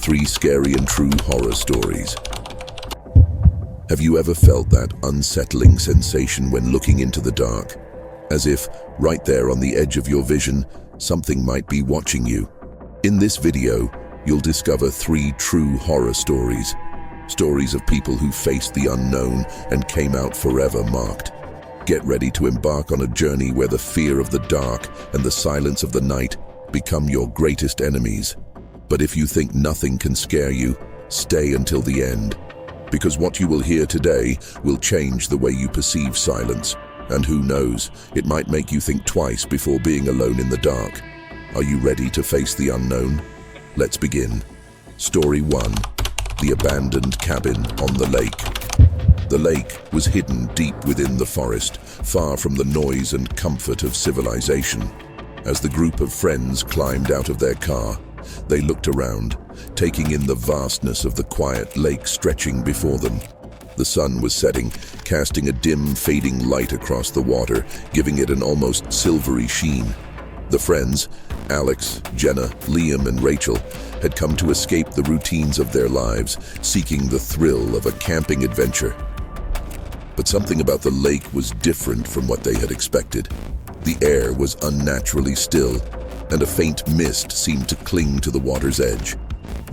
3 scary and true horror stories. Have you ever felt that unsettling sensation when looking into the dark? As if, right there on the edge of your vision, something might be watching you. In this video, you'll discover 3 true horror stories. Stories of people who faced the unknown and came out forever marked. Get ready to embark on a journey where the fear of the dark and the silence of the night become your greatest enemies. But if you think nothing can scare you, stay until the end. Because what you will hear today will change the way you perceive silence. And who knows, it might make you think twice before being alone in the dark. Are you ready to face the unknown? Let's begin. Story 1. The abandoned cabin on the lake. The lake was hidden deep within the forest, far from the noise and comfort of civilization. As the group of friends climbed out of their car, they looked around, taking in the vastness of the quiet lake stretching before them. The sun was setting, casting a dim, fading light across the water, giving it an almost silvery sheen. The friends, Alex, Jenna, Liam, and Rachel, had come to escape the routines of their lives, seeking the thrill of a camping adventure. But something about the lake was different from what they had expected. The air was unnaturally still, and a faint mist seemed to cling to the water's edge.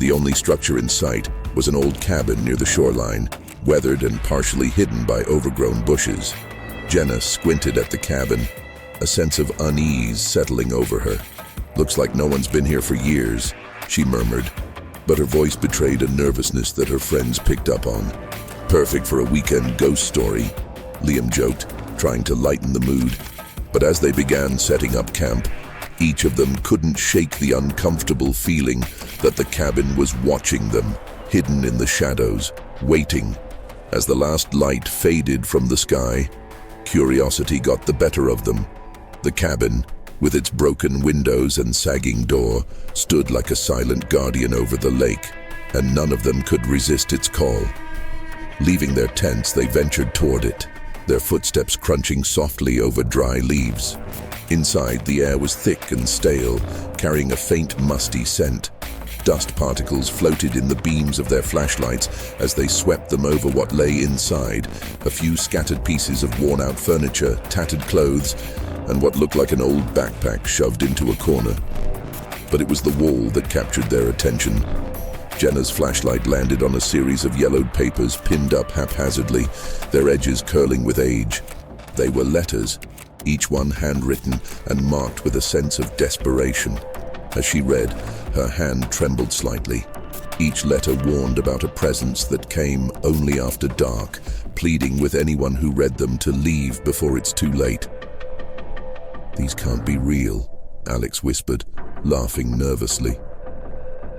The only structure in sight was an old cabin near the shoreline, weathered and partially hidden by overgrown bushes. Jenna squinted at the cabin, a sense of unease settling over her. "Looks like no one's been here for years," she murmured, but her voice betrayed a nervousness that her friends picked up on. "Perfect for a weekend ghost story," Liam joked, trying to lighten the mood. But as they began setting up camp, each of them couldn't shake the uncomfortable feeling that the cabin was watching them, hidden in the shadows, waiting. As the last light faded from the sky, curiosity got the better of them. The cabin, with its broken windows and sagging door, stood like a silent guardian over the lake, and none of them could resist its call. Leaving their tents, they ventured toward it, their footsteps crunching softly over dry leaves. Inside, the air was thick and stale, carrying a faint, musty scent. Dust particles floated in the beams of their flashlights as they swept them over what lay inside, a few scattered pieces of worn-out furniture, tattered clothes, and what looked like an old backpack shoved into a corner. But it was the wall that captured their attention. Jenna's flashlight landed on a series of yellowed papers pinned up haphazardly, their edges curling with age. They were letters, each one handwritten and marked with a sense of desperation. As she read, her hand trembled slightly. Each letter warned about a presence that came only after dark, pleading with anyone who read them to leave before it's too late. "These can't be real," Alex whispered, laughing nervously.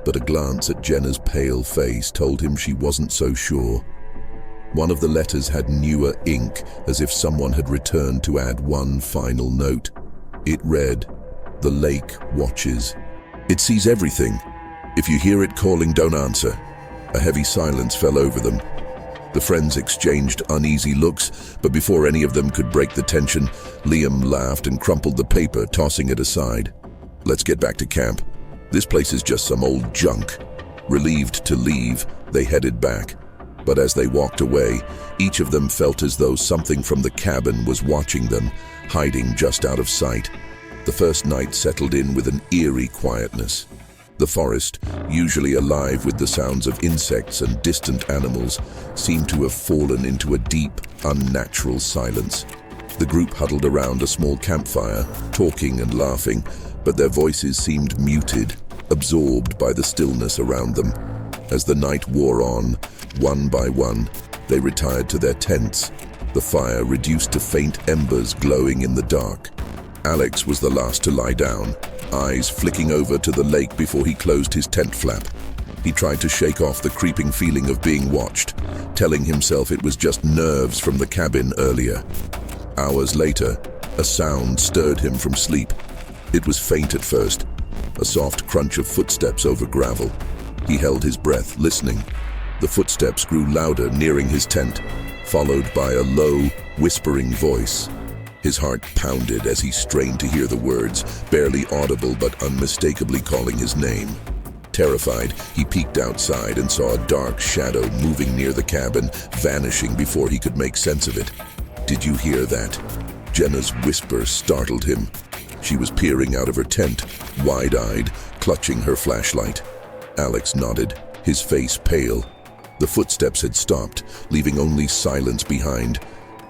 But a glance at Jenna's pale face told him she wasn't so sure. One of the letters had newer ink, as if someone had returned to add one final note. It read, "The lake watches. It sees everything. If you hear it calling, don't answer." A heavy silence fell over them. The friends exchanged uneasy looks, but before any of them could break the tension, Liam laughed and crumpled the paper, tossing it aside. "Let's get back to camp. This place is just some old junk." Relieved to leave, they headed back. But as they walked away, each of them felt as though something from the cabin was watching them, hiding just out of sight. The first night settled in with an eerie quietness. The forest, usually alive with the sounds of insects and distant animals, seemed to have fallen into a deep, unnatural silence. The group huddled around a small campfire, talking and laughing, but their voices seemed muted, absorbed by the stillness around them. As the night wore on, one by one, they retired to their tents, the fire reduced to faint embers glowing in the dark. Alex was the last to lie down, eyes flicking over to the lake before he closed his tent flap. He tried to shake off the creeping feeling of being watched, telling himself it was just nerves from the cabin earlier. Hours later, a sound stirred him from sleep. It was faint at first, a soft crunch of footsteps over gravel. He held his breath, listening. The footsteps grew louder, nearing his tent, followed by a low, whispering voice. His heart pounded as he strained to hear the words, barely audible but unmistakably calling his name. Terrified, he peeked outside and saw a dark shadow moving near the cabin, vanishing before he could make sense of it. "Did you hear that?" Jenna's whisper startled him. She was peering out of her tent, wide-eyed, clutching her flashlight. Alex nodded, his face pale. The footsteps had stopped, leaving only silence behind,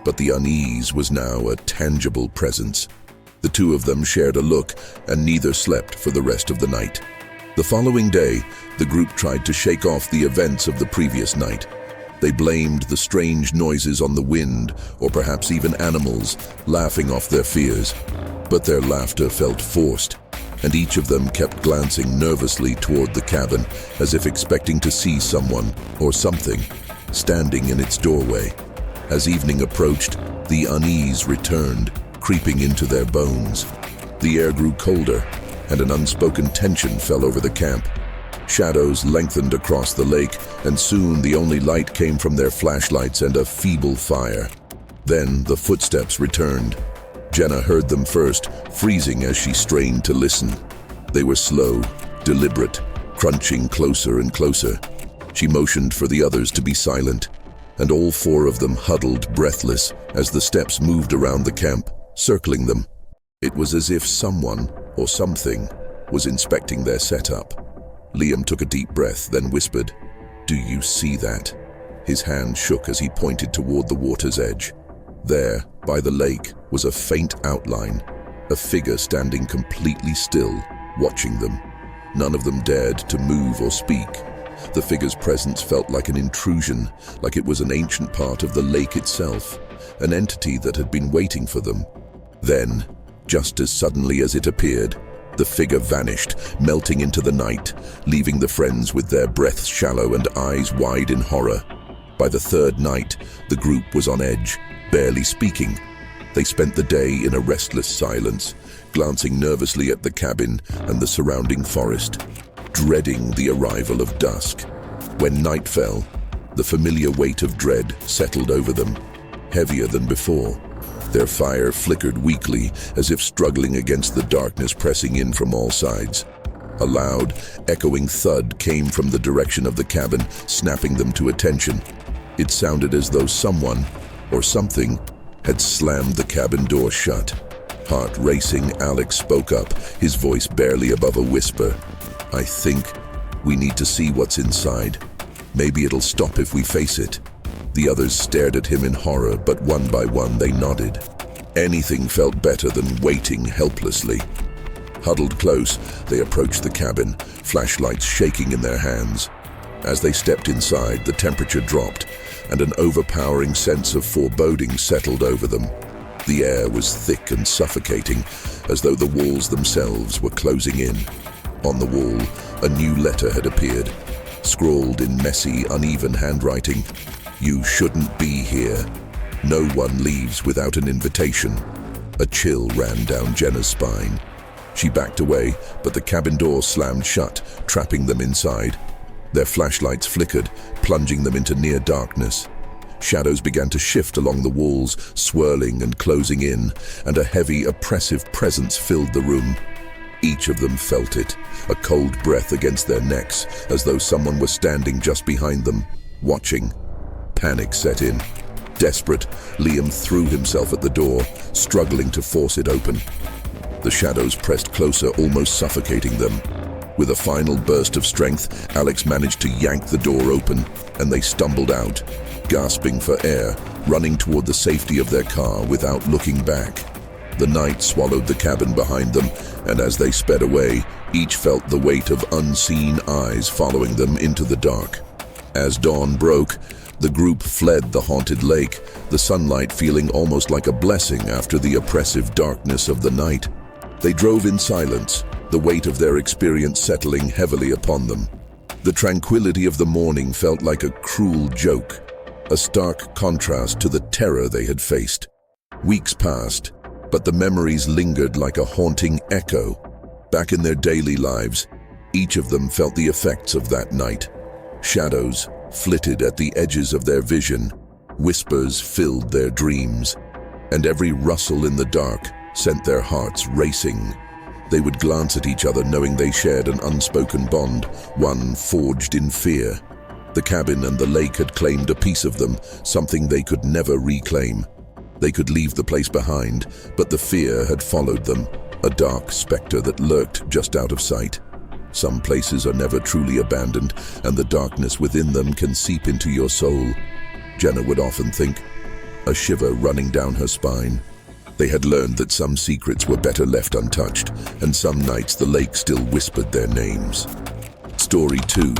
but the unease was now a tangible presence. The two of them shared a look, and neither slept for the rest of the night. The following day, the group tried to shake off the events of the previous night. They blamed the strange noises on the wind, or perhaps even animals, laughing off their fears. But their laughter felt forced, and each of them kept glancing nervously toward the cabin, as if expecting to see someone, or something, standing in its doorway. As evening approached, the unease returned, creeping into their bones. The air grew colder, and an unspoken tension fell over the camp. Shadows lengthened across the lake, and soon the only light came from their flashlights and a feeble fire. Then the footsteps returned. Jenna heard them first, freezing as she strained to listen. They were slow, deliberate, crunching closer and closer. She motioned for the others to be silent, and all four of them huddled breathless as the steps moved around the camp, circling them. It was as if someone, or something, was inspecting their setup. Liam took a deep breath, then whispered, "Do you see that?" His hand shook as he pointed toward the water's edge. There, by the lake, was a faint outline, a figure standing completely still, watching them. None of them dared to move or speak. The figure's presence felt like an intrusion, like it was an ancient part of the lake itself, an entity that had been waiting for them. Then, just as suddenly as it appeared, the figure vanished, melting into the night, leaving the friends with their breaths shallow and eyes wide in horror. By the third night, the group was on edge, barely speaking. They spent the day in a restless silence, glancing nervously at the cabin and the surrounding forest, dreading the arrival of dusk. When night fell, the familiar weight of dread settled over them, heavier than before. Their fire flickered weakly, as if struggling against the darkness pressing in from all sides. A loud, echoing thud came from the direction of the cabin, snapping them to attention. It sounded as though someone, or something, had slammed the cabin door shut. Heart racing, Alex spoke up, his voice barely above a whisper. "I think we need to see what's inside. Maybe it'll stop if we face it." The others stared at him in horror, but one by one they nodded. Anything felt better than waiting helplessly. Huddled close, they approached the cabin, flashlights shaking in their hands. As they stepped inside, the temperature dropped, and an overpowering sense of foreboding settled over them. The air was thick and suffocating, as though the walls themselves were closing in. On the wall, a new letter had appeared, scrawled in messy, uneven handwriting. "You shouldn't be here. No one leaves without an invitation." A chill ran down Jenna's spine. She backed away, but the cabin door slammed shut, trapping them inside. Their flashlights flickered, plunging them into near darkness. Shadows began to shift along the walls, swirling and closing in, and a heavy, oppressive presence filled the room. Each of them felt it, a cold breath against their necks, as though someone was standing just behind them, watching. Panic set in. Desperate, Liam threw himself at the door, struggling to force it open. The shadows pressed closer, almost suffocating them. With a final burst of strength, Alex managed to yank the door open, and they stumbled out, gasping for air, running toward the safety of their car without looking back. The night swallowed the cabin behind them, and as they sped away, each felt the weight of unseen eyes following them into the dark. As dawn broke, the group fled the haunted lake, the sunlight feeling almost like a blessing after the oppressive darkness of the night. They drove in silence, the weight of their experience settling heavily upon them. The tranquility of the morning felt like a cruel joke, a stark contrast to the terror they had faced. Weeks passed, but the memories lingered like a haunting echo. Back in their daily lives, each of them felt the effects of that night. Shadows flitted at the edges of their vision, whispers filled their dreams, and every rustle in the dark sent their hearts racing. They would glance at each other knowing they shared an unspoken bond, one forged in fear. The cabin and the lake had claimed a piece of them, something they could never reclaim. They could leave the place behind, but the fear had followed them, a dark specter that lurked just out of sight. Some places are never truly abandoned, and the darkness within them can seep into your soul. Jenna would often think, a shiver running down her spine. They had learned that some secrets were better left untouched, and some nights the lake still whispered their names. Story 2.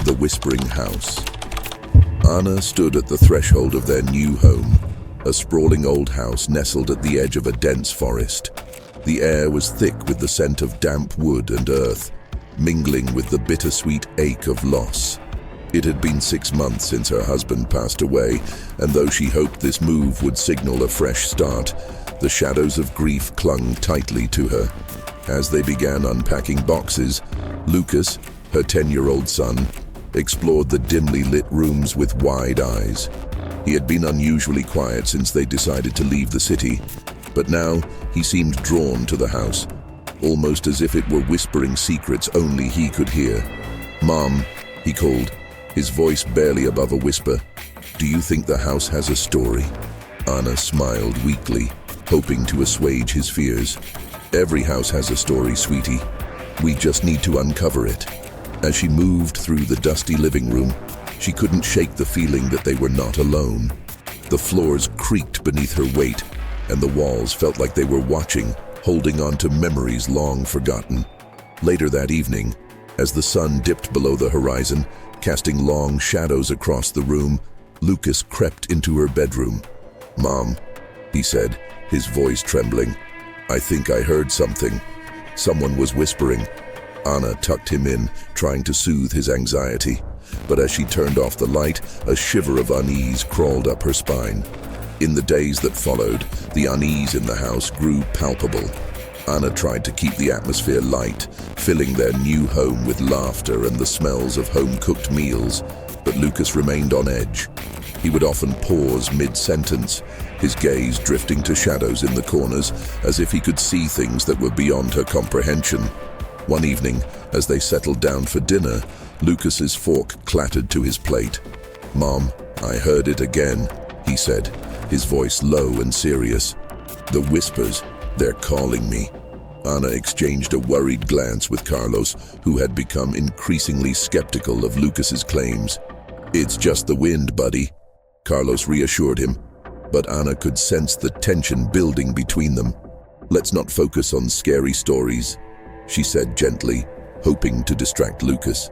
The Whispering House. Anna stood at the threshold of their new home, a sprawling old house nestled at the edge of a dense forest. The air was thick with the scent of damp wood and earth, mingling with the bittersweet ache of loss. It had been 6 months since her husband passed away, and though she hoped this move would signal a fresh start, the shadows of grief clung tightly to her. As they began unpacking boxes, Lucas, her 10-year-old son, explored the dimly lit rooms with wide eyes. He had been unusually quiet since they decided to leave the city, but now he seemed drawn to the house, almost as if it were whispering secrets only he could hear. "Mom," he called, his voice barely above a whisper. "Do you think the house has a story?" Anna smiled weakly, hoping to assuage his fears. "Every house has a story, sweetie. We just need to uncover it." As she moved through the dusty living room, she couldn't shake the feeling that they were not alone. The floors creaked beneath her weight, and the walls felt like they were watching, holding on to memories long forgotten. Later that evening, as the sun dipped below the horizon, casting long shadows across the room, Lucas crept into her bedroom. "Mom," he said, his voice trembling, "I think I heard something." Someone was whispering. Anna tucked him in, trying to soothe his anxiety. But as she turned off the light, a shiver of unease crawled up her spine. In the days that followed, the unease in the house grew palpable. Anna tried to keep the atmosphere light, filling their new home with laughter and the smells of home-cooked meals, but Lucas remained on edge. He would often pause mid-sentence, his gaze drifting to shadows in the corners, as if he could see things that were beyond her comprehension. One evening, as they settled down for dinner, Lucas's fork clattered to his plate. "Mom, I heard it again," he said, his voice low and serious. "The whispers, they're calling me." Anna exchanged a worried glance with Carlos, who had become increasingly skeptical of Lucas's claims. "It's just the wind, buddy," Carlos reassured him, but Anna could sense the tension building between them. "Let's not focus on scary stories," she said gently, hoping to distract Lucas.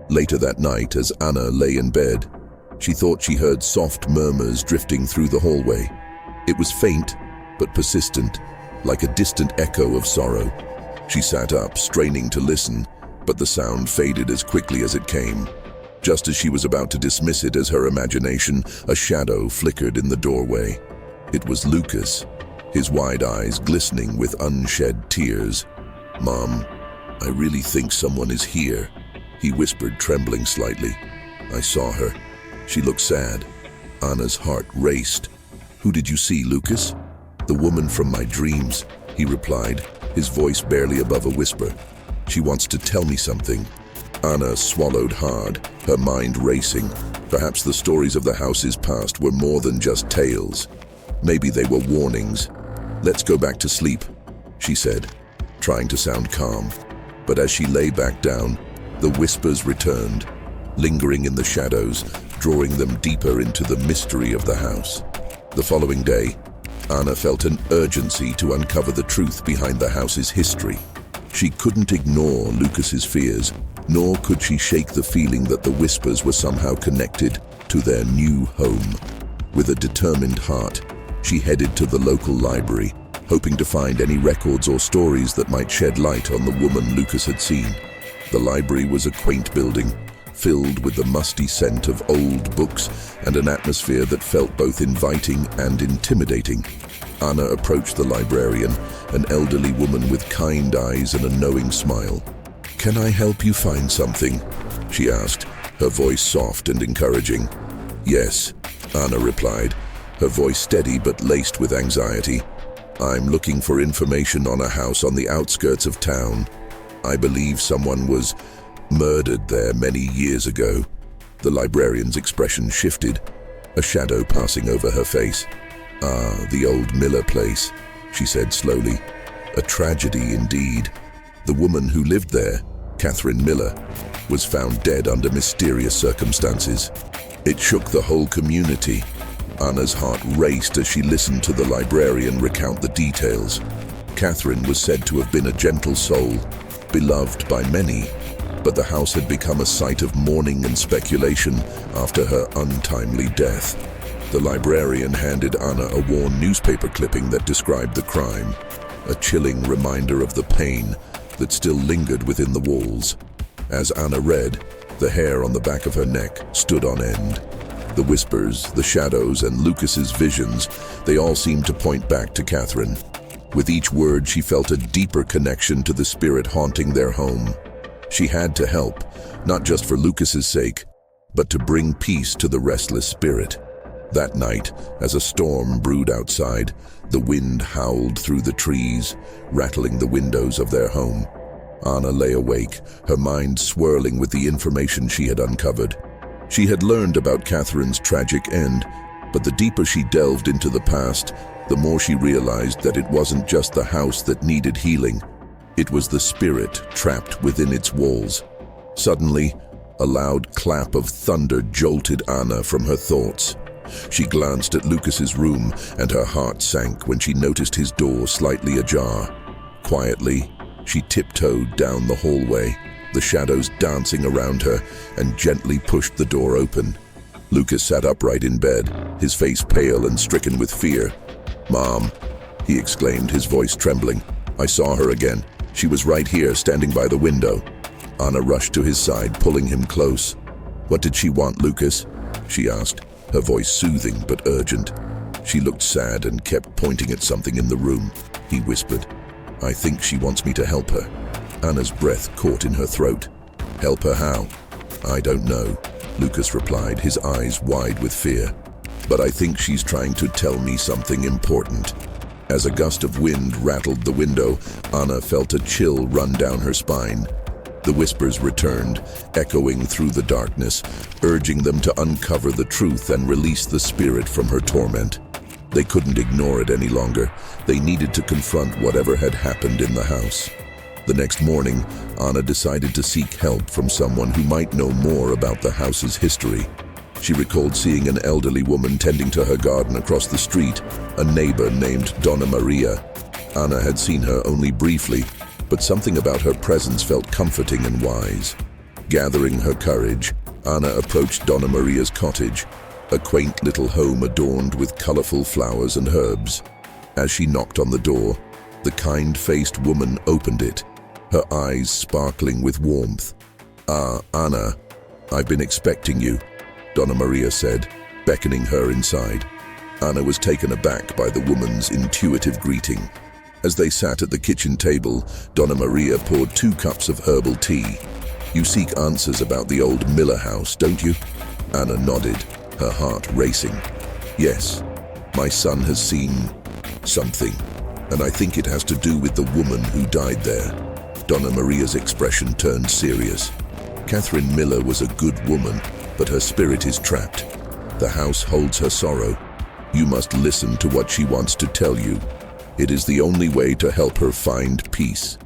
Later that night, as Anna lay in bed, she thought she heard soft murmurs drifting through the hallway. It was faint, but persistent, like a distant echo of sorrow. She sat up, straining to listen, but the sound faded as quickly as it came. Just as she was about to dismiss it as her imagination, a shadow flickered in the doorway. It was Lucas, his wide eyes glistening with unshed tears. "Mom, I really think someone is here," he whispered, trembling slightly. "I saw her. She looked sad." Anna's heart raced. "Who did you see, Lucas?" "The woman from my dreams," he replied, his voice barely above a whisper. "She wants to tell me something." Anna swallowed hard, her mind racing. Perhaps the stories of the house's past were more than just tales. Maybe they were warnings. "Let's go back to sleep," she said, trying to sound calm. But as she lay back down, the whispers returned, lingering in the shadows, drawing them deeper into the mystery of the house. The following day, Anna felt an urgency to uncover the truth behind the house's history. She couldn't ignore Lucas's fears, nor could she shake the feeling that the whispers were somehow connected to their new home. With a determined heart, she headed to the local library, hoping to find any records or stories that might shed light on the woman Lucas had seen. The library was a quaint building, filled with the musty scent of old books and an atmosphere that felt both inviting and intimidating. Anna approached the librarian, an elderly woman with kind eyes and a knowing smile. "Can I help you find something?" she asked, her voice soft and encouraging. "Yes," Anna replied, her voice steady but laced with anxiety. I'm looking for information on a house on the outskirts of town. I believe someone was murdered there many years ago." The librarian's expression shifted, a shadow passing over her face. "Ah, the old Miller place," she said slowly. "A tragedy indeed. The woman who lived there, Catherine Miller, was found dead under mysterious circumstances. It shook the whole community." Anna's heart raced as she listened to the librarian recount the details. Catherine was said to have been a gentle soul, beloved by many, but the house had become a site of mourning and speculation after her untimely death. The librarian handed Anna a worn newspaper clipping that described the crime, a chilling reminder of the pain that still lingered within the walls. As Anna read, the hair on the back of her neck stood on end. The whispers, the shadows, and Lucas's visions, they all seemed to point back to Catherine. With each word, she felt a deeper connection to the spirit haunting their home. She had to help, not just for Lucas's sake, but to bring peace to the restless spirit. That night, as a storm brewed outside, the wind howled through the trees, rattling the windows of their home. Anna lay awake, her mind swirling with the information she had uncovered. She had learned about Catherine's tragic end, but the deeper she delved into the past, the more she realized that it wasn't just the house that needed healing. It was the spirit trapped within its walls. Suddenly, a loud clap of thunder jolted Anna from her thoughts. She glanced at Lucas's room, and her heart sank when she noticed his door slightly ajar. Quietly, she tiptoed down the hallway, the shadows dancing around her, and gently pushed the door open. Lucas sat upright in bed, his face pale and stricken with fear. "Mom," he exclaimed, his voice trembling. "I saw her again. She was right here, standing by the window." Anna rushed to his side, pulling him close. "What did she want, Lucas?" she asked, her voice soothing but urgent. She looked sad and kept pointing at something in the room. He whispered, "I think she wants me to help her." Anna's breath caught in her throat. "Help her how?" "I don't know," Lucas replied, his eyes wide with fear. "But I think she's trying to tell me something important." As a gust of wind rattled the window, Anna felt a chill run down her spine. The whispers returned, echoing through the darkness, urging them to uncover the truth and release the spirit from her torment. They couldn't ignore it any longer. They needed to confront whatever had happened in the house. The next morning, Anna decided to seek help from someone who might know more about the house's history. She recalled seeing an elderly woman tending to her garden across the street, a neighbor named Donna Maria. Anna had seen her only briefly, but something about her presence felt comforting and wise. Gathering her courage, Anna approached Donna Maria's cottage, a quaint little home adorned with colorful flowers and herbs. As she knocked on the door, the kind-faced woman opened it, her eyes sparkling with warmth. "Ah, Anna, I've been expecting you," Donna Maria said, beckoning her inside. Anna was taken aback by the woman's intuitive greeting. As they sat at the kitchen table, Donna Maria poured 2 cups of herbal tea. "You seek answers about the old Miller house, don't you?" Anna nodded, her heart racing. "Yes, my son has seen something, and I think it has to do with the woman who died there." Donna Maria's expression turned serious. "Catherine Miller was a good woman, but her spirit is trapped. The house holds her sorrow. You must listen to what she wants to tell you. It is the only way to help her find peace."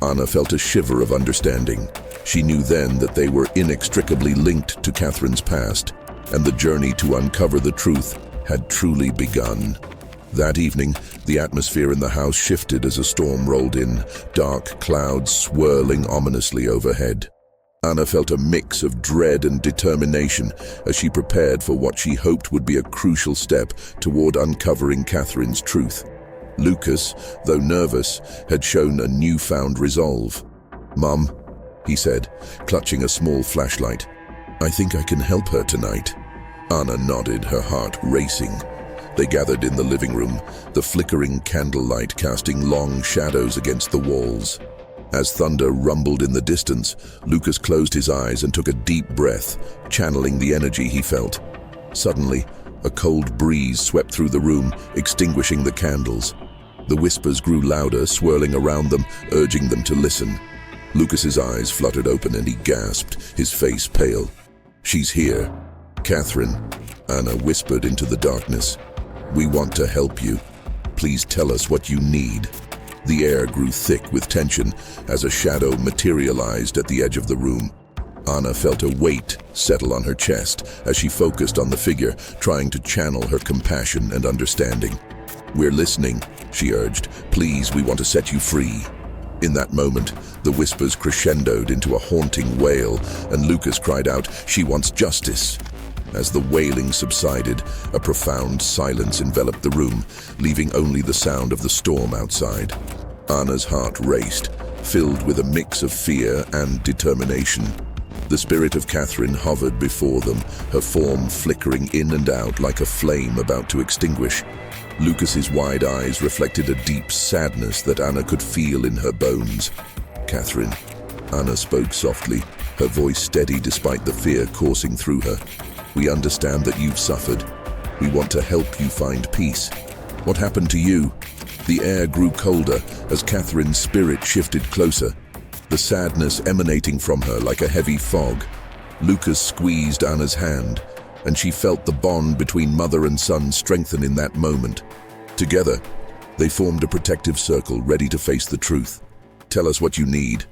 Anna felt a shiver of understanding. She knew then that they were inextricably linked to Catherine's past, and the journey to uncover the truth had truly begun. That evening, the atmosphere in the house shifted as a storm rolled in, dark clouds swirling ominously overhead. Anna felt a mix of dread and determination as she prepared for what she hoped would be a crucial step toward uncovering Catherine's truth. Lucas, though nervous, had shown a newfound resolve. "Mum," he said, clutching a small flashlight, "I think I can help her tonight." Anna nodded, her heart racing. They gathered in the living room, the flickering candlelight casting long shadows against the walls. As thunder rumbled in the distance, Lucas closed his eyes and took a deep breath, channeling the energy he felt. Suddenly, a cold breeze swept through the room, extinguishing the candles. The whispers grew louder, swirling around them, urging them to listen. Lucas's eyes fluttered open and he gasped, his face pale. "She's here. Catherine," Anna whispered into the darkness. "We want to help you. Please tell us what you need." The air grew thick with tension as a shadow materialized at the edge of the room. Anna felt a weight settle on her chest as she focused on the figure, trying to channel her compassion and understanding. "We're listening," she urged. "Please, we want to set you free." In that moment, the whispers crescendoed into a haunting wail, and Lucas cried out, "She wants justice." As the wailing subsided, a profound silence enveloped the room, leaving only the sound of the storm outside. Anna's heart raced, filled with a mix of fear and determination. The spirit of Catherine hovered before them, her form flickering in and out like a flame about to extinguish. Lucas's wide eyes reflected a deep sadness that Anna could feel in her bones. "Catherine," Anna spoke softly, her voice steady despite the fear coursing through her. "We understand that you've suffered. We want to help you find peace. What happened to you?" The air grew colder as Catherine's spirit shifted closer, the sadness emanating from her like a heavy fog. Lucas squeezed Anna's hand, and she felt the bond between mother and son strengthen in that moment. Together, they formed a protective circle, ready to face the truth. "Tell us what you need,"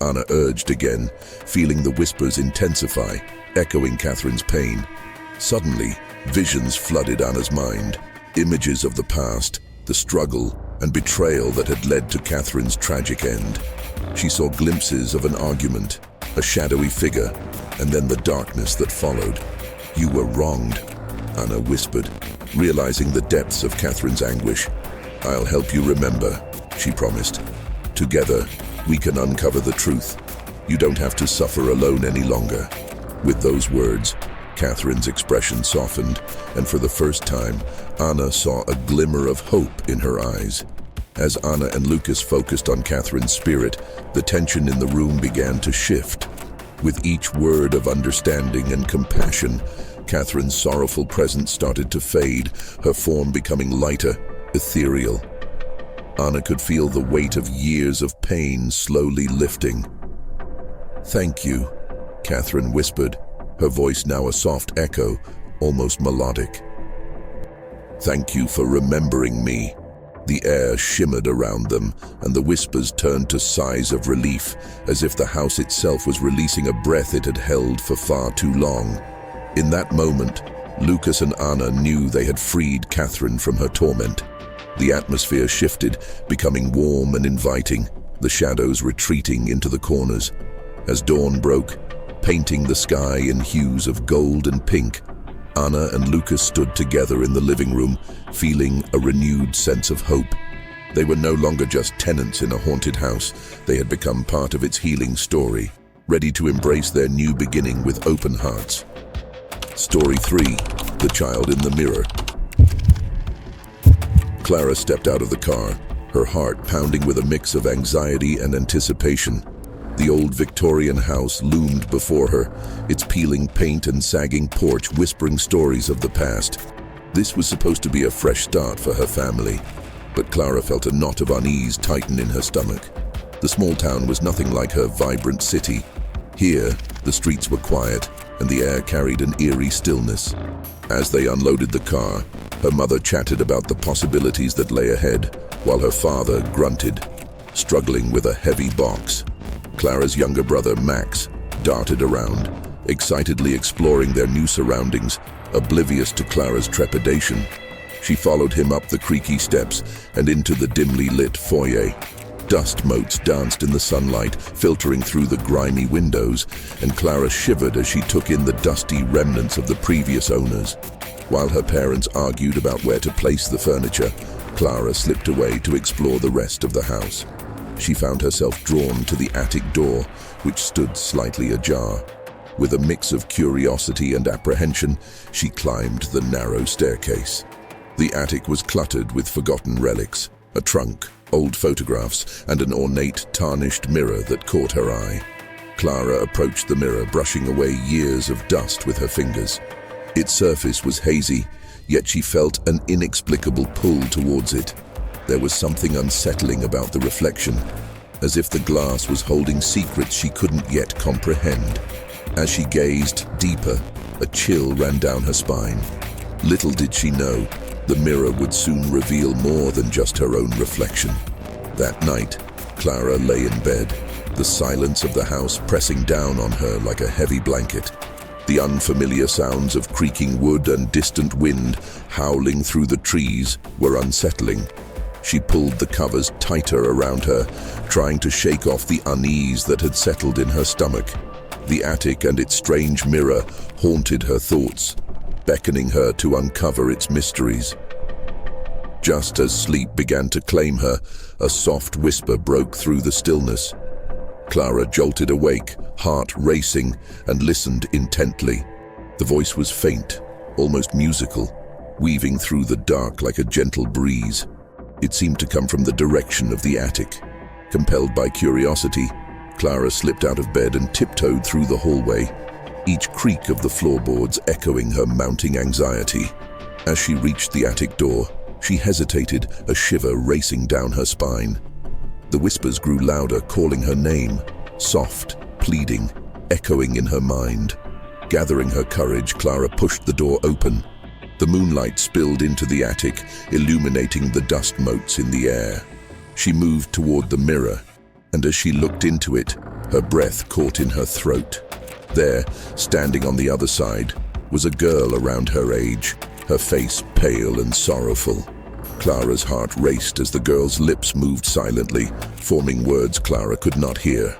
Anna urged again, feeling the whispers intensify, echoing Catherine's pain. Suddenly, visions flooded Anna's mind, images of the past, the struggle and betrayal that had led to Catherine's tragic end. She saw glimpses of an argument, a shadowy figure, and then the darkness that followed. "You were wronged," Anna whispered, realizing the depths of Catherine's anguish. "I'll help you remember," she promised. "Together, we can uncover the truth. You don't have to suffer alone any longer." With those words, Catherine's expression softened, and for the first time, Anna saw a glimmer of hope in her eyes. As Anna and Lucas focused on Catherine's spirit, the tension in the room began to shift. With each word of understanding and compassion, Catherine's sorrowful presence started to fade, her form becoming lighter, ethereal. Anna could feel the weight of years of pain slowly lifting. "Thank you," Catherine whispered, her voice now a soft echo, almost melodic. "Thank you for remembering me." The air shimmered around them, and the whispers turned to sighs of relief, as if the house itself was releasing a breath it had held for far too long. In that moment, Lucas and Anna knew they had freed Catherine from her torment. The atmosphere shifted, becoming warm and inviting, the shadows retreating into the corners. As dawn broke, painting the sky in hues of gold and pink, Anna and Lucas stood together in the living room, feeling a renewed sense of hope. They were no longer just tenants in a haunted house. They had become part of its healing story, ready to embrace their new beginning with open hearts. Story 3: The Child in the Mirror. Clara stepped out of the car, her heart pounding with a mix of anxiety and anticipation. The old Victorian house loomed before her, its peeling paint and sagging porch whispering stories of the past. This was supposed to be a fresh start for her family, but Clara felt a knot of unease tighten in her stomach. The small town was nothing like her vibrant city. Here, the streets were quiet, and the air carried an eerie stillness. As they unloaded the car, her mother chatted about the possibilities that lay ahead, while her father grunted, struggling with a heavy box. Clara's younger brother, Max, darted around, excitedly exploring their new surroundings, oblivious to Clara's trepidation. She followed him up the creaky steps and into the dimly lit foyer. Dust motes danced in the sunlight, filtering through the grimy windows, and Clara shivered as she took in the dusty remnants of the previous owners. While her parents argued about where to place the furniture, Clara slipped away to explore the rest of the house. She found herself drawn to the attic door, which stood slightly ajar. With a mix of curiosity and apprehension, she climbed the narrow staircase. The attic was cluttered with forgotten relics, a trunk, old photographs, and an ornate, tarnished mirror that caught her eye. Clara approached the mirror, brushing away years of dust with her fingers. Its surface was hazy, yet she felt an inexplicable pull towards it. There was something unsettling about the reflection, as if the glass was holding secrets she couldn't yet comprehend. As she gazed deeper, a chill ran down her spine. Little did she know, the mirror would soon reveal more than just her own reflection. That night, Clara lay in bed, the silence of the house pressing down on her like a heavy blanket. The unfamiliar sounds of creaking wood and distant wind howling through the trees were unsettling. She pulled the covers tighter around her, trying to shake off the unease that had settled in her stomach. The attic and its strange mirror haunted her thoughts, beckoning her to uncover its mysteries. Just as sleep began to claim her, a soft whisper broke through the stillness. Clara jolted awake, heart racing, and listened intently. The voice was faint, almost musical, weaving through the dark like a gentle breeze. It seemed to come from the direction of the attic. Compelled by curiosity, Clara slipped out of bed and tiptoed through the hallway, each creak of the floorboards echoing her mounting anxiety. As she reached the attic door, she hesitated, a shiver racing down her spine. The whispers grew louder, calling her name, soft, pleading, echoing in her mind. Gathering her courage, Clara pushed the door open. The moonlight spilled into the attic, illuminating the dust motes in the air. She moved toward the mirror, and as she looked into it, her breath caught in her throat. There, standing on the other side, was a girl around her age, her face pale and sorrowful. Clara's heart raced as the girl's lips moved silently, forming words Clara could not hear.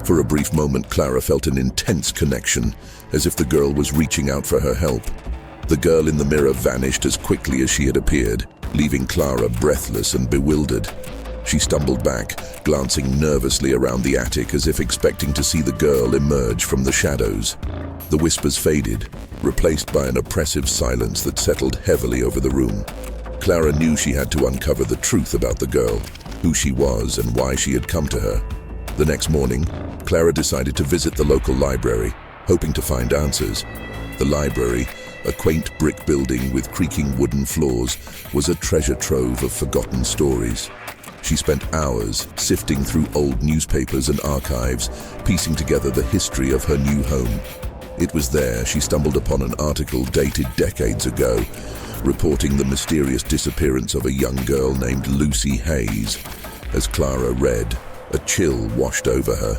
For a brief moment, Clara felt an intense connection, as if the girl was reaching out for her help. The girl in the mirror vanished as quickly as she had appeared, leaving Clara breathless and bewildered. She stumbled back, glancing nervously around the attic as if expecting to see the girl emerge from the shadows. The whispers faded, replaced by an oppressive silence that settled heavily over the room. Clara knew she had to uncover the truth about the girl, who she was and why she had come to her. The next morning, Clara decided to visit the local library, hoping to find answers. The library, a quaint brick building with creaking wooden floors, was a treasure trove of forgotten stories. She spent hours sifting through old newspapers and archives, piecing together the history of her new home. It was there she stumbled upon an article dated decades ago, reporting the mysterious disappearance of a young girl named Lucy Hayes. As Clara read, a chill washed over her.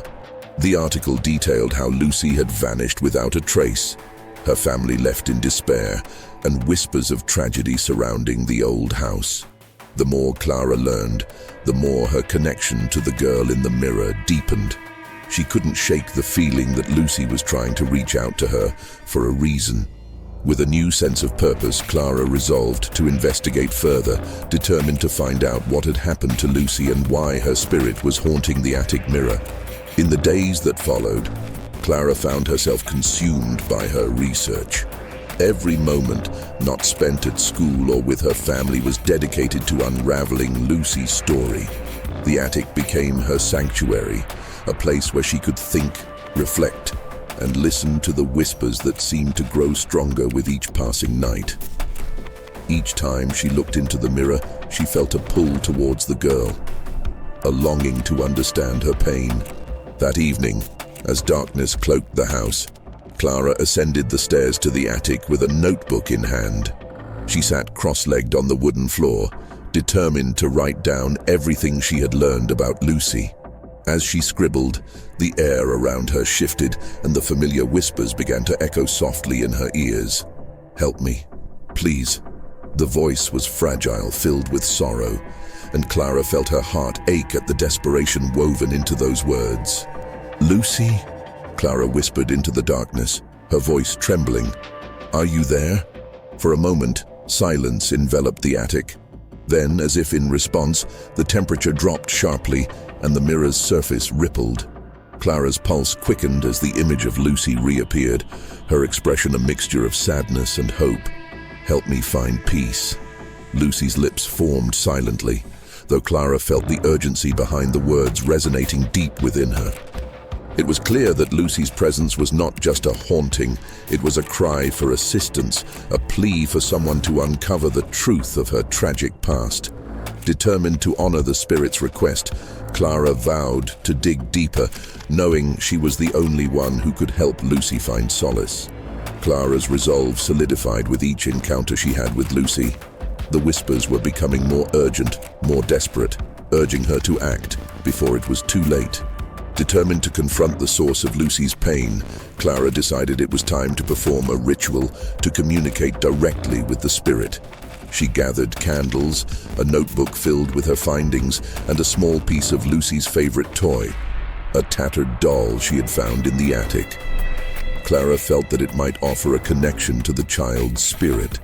The article detailed how Lucy had vanished without a trace, her family left in despair, and whispers of tragedy surrounding the old house. The more Clara learned, the more her connection to the girl in the mirror deepened. She couldn't shake the feeling that Lucy was trying to reach out to her for a reason. With a new sense of purpose, Clara resolved to investigate further, determined to find out what had happened to Lucy and why her spirit was haunting the attic mirror. In the days that followed, Clara found herself consumed by her research. Every moment not spent at school or with her family was dedicated to unraveling Lucy's story. The attic became her sanctuary, a place where she could think, reflect, and listen to the whispers that seemed to grow stronger with each passing night. Each time she looked into the mirror, she felt a pull towards the girl, a longing to understand her pain. That evening, as darkness cloaked the house, Clara ascended the stairs to the attic with a notebook in hand. She sat cross-legged on the wooden floor, determined to write down everything she had learned about Lucy. As she scribbled, the air around her shifted and the familiar whispers began to echo softly in her ears. "Help me, please." The voice was fragile, filled with sorrow, and Clara felt her heart ache at the desperation woven into those words. "Lucy?" Clara whispered into the darkness, her voice trembling. "Are you there?" For a moment, silence enveloped the attic. Then, as if in response, the temperature dropped sharply and the mirror's surface rippled. Clara's pulse quickened as the image of Lucy reappeared, her expression a mixture of sadness and hope. "Help me find peace." Lucy's lips formed silently, though Clara felt the urgency behind the words resonating deep within her. It was clear that Lucy's presence was not just a haunting, it was a cry for assistance, a plea for someone to uncover the truth of her tragic past. Determined to honor the spirit's request, Clara vowed to dig deeper, knowing she was the only one who could help Lucy find solace. Clara's resolve solidified with each encounter she had with Lucy. The whispers were becoming more urgent, more desperate, urging her to act before it was too late. Determined to confront the source of Lucy's pain, Clara decided it was time to perform a ritual to communicate directly with the spirit. She gathered candles, a notebook filled with her findings, and a small piece of Lucy's favorite toy, a tattered doll she had found in the attic. Clara felt that it might offer a connection to the child's spirit.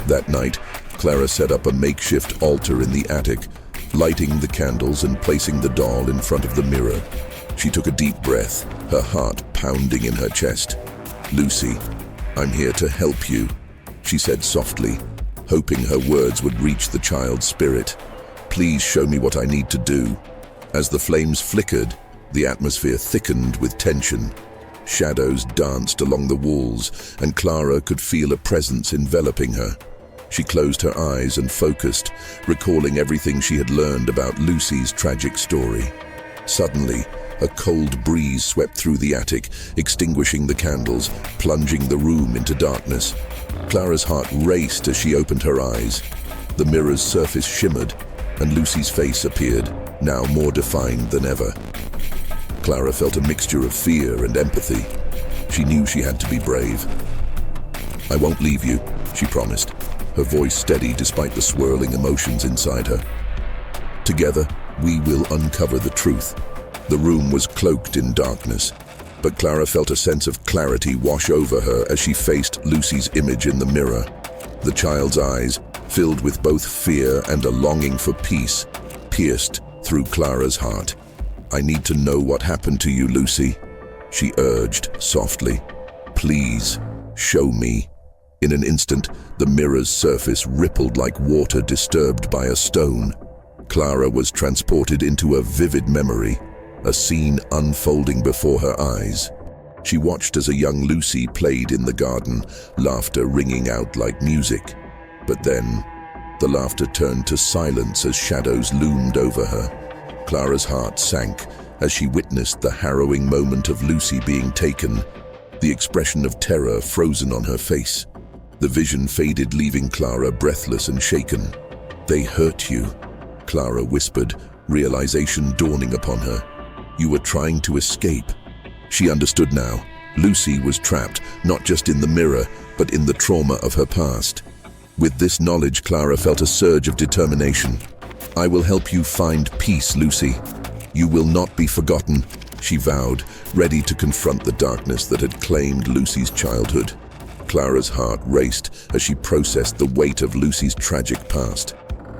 That night, Clara set up a makeshift altar in the attic, lighting the candles and placing the doll in front of the mirror. She took a deep breath, her heart pounding in her chest. "Lucy, I'm here to help you," she said softly, hoping her words would reach the child's spirit. "Please show me what I need to do." As the flames flickered, the atmosphere thickened with tension. Shadows danced along the walls, and Clara could feel a presence enveloping her. She closed her eyes and focused, recalling everything she had learned about Lucy's tragic story. Suddenly, a cold breeze swept through the attic, extinguishing the candles, plunging the room into darkness. Clara's heart raced as she opened her eyes. The mirror's surface shimmered, and Lucy's face appeared, now more defined than ever. Clara felt a mixture of fear and empathy. She knew she had to be brave. "I won't leave you," she promised, her voice steady despite the swirling emotions inside her. "Together, we will uncover the truth." The room was cloaked in darkness, but Clara felt a sense of clarity wash over her as she faced Lucy's image in the mirror. The child's eyes, filled with both fear and a longing for peace, pierced through Clara's heart. "I need to know what happened to you, Lucy," she urged softly. "Please, show me." In an instant, the mirror's surface rippled like water disturbed by a stone. Clara was transported into a vivid memory, a scene unfolding before her eyes. She watched as a young Lucy played in the garden, laughter ringing out like music. But then, the laughter turned to silence as shadows loomed over her. Clara's heart sank as she witnessed the harrowing moment of Lucy being taken, the expression of terror frozen on her face. The vision faded, leaving Clara breathless and shaken. "They hurt you," Clara whispered, realization dawning upon her. "You were trying to escape." She understood now. Lucy was trapped, not just in the mirror, but in the trauma of her past. With this knowledge, Clara felt a surge of determination. "I will help you find peace, Lucy. You will not be forgotten," she vowed, ready to confront the darkness that had claimed Lucy's childhood. Clara's heart raced as she processed the weight of Lucy's tragic past.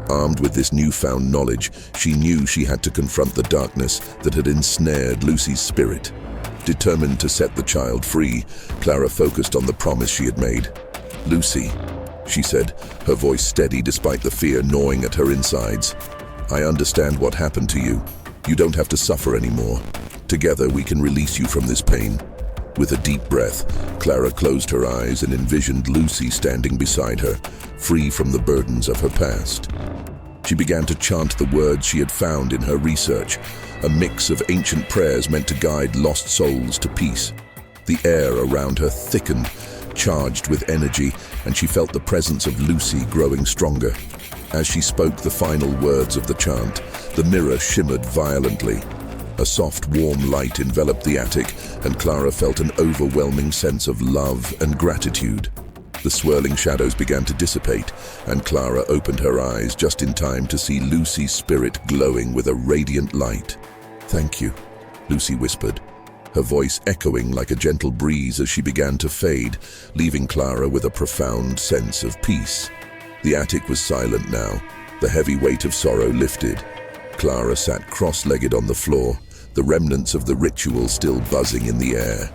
Armed with this newfound knowledge, she knew she had to confront the darkness that had ensnared Lucy's spirit. Determined to set the child free, Clara focused on the promise she had made. "Lucy," she said, her voice steady despite the fear gnawing at her insides. "I understand what happened to you. You don't have to suffer anymore. Together we can release you from this pain." With a deep breath, Clara closed her eyes and envisioned Lucy standing beside her, free from the burdens of her past. She began to chant the words she had found in her research, a mix of ancient prayers meant to guide lost souls to peace. The air around her thickened, charged with energy, and she felt the presence of Lucy growing stronger. As she spoke the final words of the chant, the mirror shimmered violently. A soft, warm light enveloped the attic, and Clara felt an overwhelming sense of love and gratitude. The swirling shadows began to dissipate, and Clara opened her eyes just in time to see Lucy's spirit glowing with a radiant light. "Thank you," Lucy whispered, her voice echoing like a gentle breeze as she began to fade, leaving Clara with a profound sense of peace. The attic was silent now, the heavy weight of sorrow lifted. Clara sat cross-legged on the floor, the remnants of the ritual still buzzing in the air.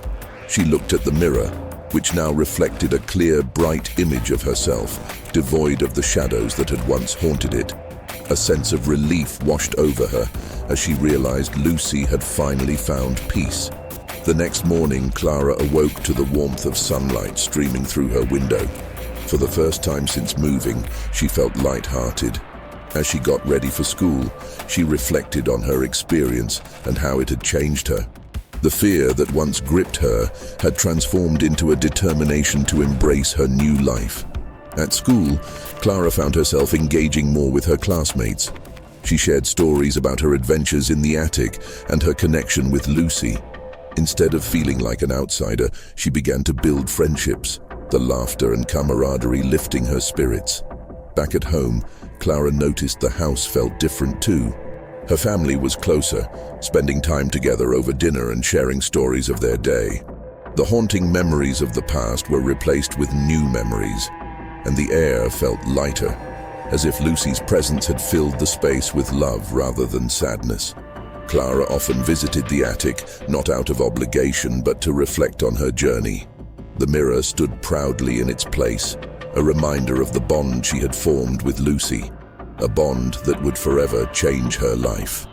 She looked at the mirror, which now reflected a clear, bright image of herself, devoid of the shadows that had once haunted it. A sense of relief washed over her as she realized Lucy had finally found peace. The next morning, Clara awoke to the warmth of sunlight streaming through her window. For the first time since moving, she felt light-hearted. As she got ready for school, she reflected on her experience and how it had changed her. The fear that once gripped her had transformed into a determination to embrace her new life. At school, Clara found herself engaging more with her classmates. She shared stories about her adventures in the attic and her connection with Lucy. Instead of feeling like an outsider, she began to build friendships, the laughter and camaraderie lifting her spirits. Back at home, Clara noticed the house felt different too. Her family was closer, spending time together over dinner and sharing stories of their day. The haunting memories of the past were replaced with new memories, and the air felt lighter, as if Lucy's presence had filled the space with love rather than sadness. Clara often visited the attic, not out of obligation, but to reflect on her journey. The mirror stood proudly in its place, a reminder of the bond she had formed with Lucy, a bond that would forever change her life.